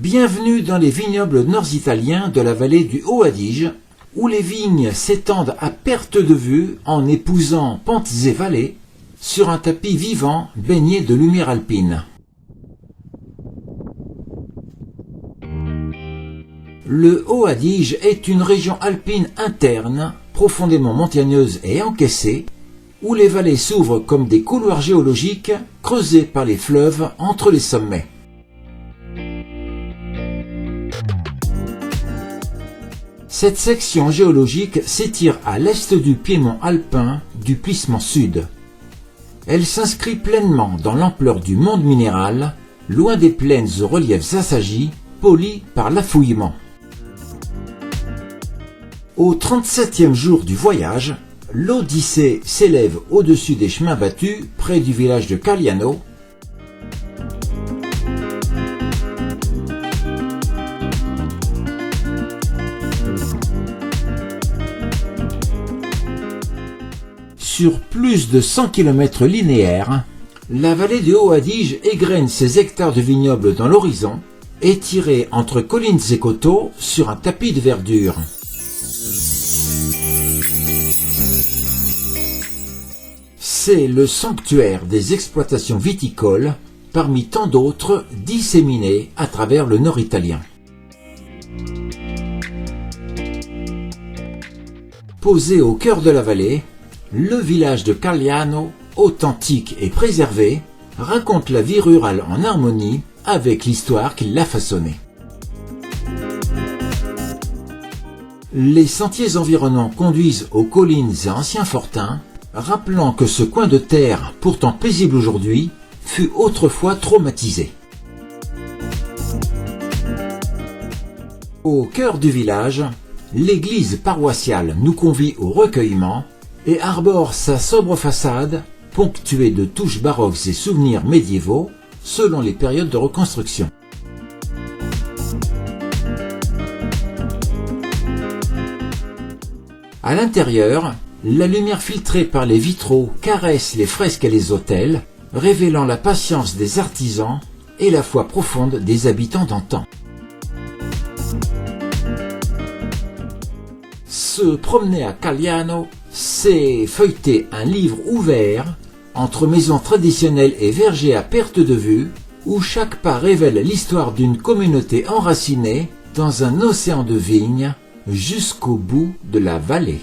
Bienvenue dans les vignobles nord-italiens de la vallée du Haut-Adige, où les vignes s'étendent à perte de vue en épousant pentes et vallées, sur un tapis vivant baigné de lumière alpine. Le Haut-Adige est une région alpine interne, profondément montagneuse et encaissée, où les vallées s'ouvrent comme des couloirs géologiques creusés par les fleuves entre les sommets. Cette section géologique s'étire à l'est du piémont alpin du plissement sud. Elle s'inscrit pleinement dans l'ampleur du monde minéral, loin des plaines aux reliefs assagis, polis par l'affouillement. Au 37e jour du voyage, l'Odyssée s'élève au-dessus des chemins battus près du village de Calliano. Sur plus de 100 km linéaires, la vallée du Haut-Adige égrène ses hectares de vignobles dans l'horizon, étirés entre collines et coteaux sur un tapis de verdure. C'est le sanctuaire des exploitations viticoles, parmi tant d'autres disséminées à travers le nord italien. Posé au cœur de la vallée, le village de Calliano, authentique et préservé, raconte la vie rurale en harmonie avec l'histoire qui l'a façonnée. Les sentiers environnants conduisent aux collines et anciens fortins, rappelant que ce coin de terre, pourtant paisible aujourd'hui, fut autrefois traumatisé. Au cœur du village, l'église paroissiale nous convie au recueillement et arbore sa sobre façade, ponctuée de touches baroques et souvenirs médiévaux, selon les périodes de reconstruction. À l'intérieur, la lumière filtrée par les vitraux caresse les fresques et les autels, révélant la patience des artisans et la foi profonde des habitants d'antan. Se promener à Calliano, c'est feuilleter un livre ouvert entre maisons traditionnelles et vergers à perte de vue, où chaque pas révèle l'histoire d'une communauté enracinée dans un océan de vignes jusqu'au bout de la vallée.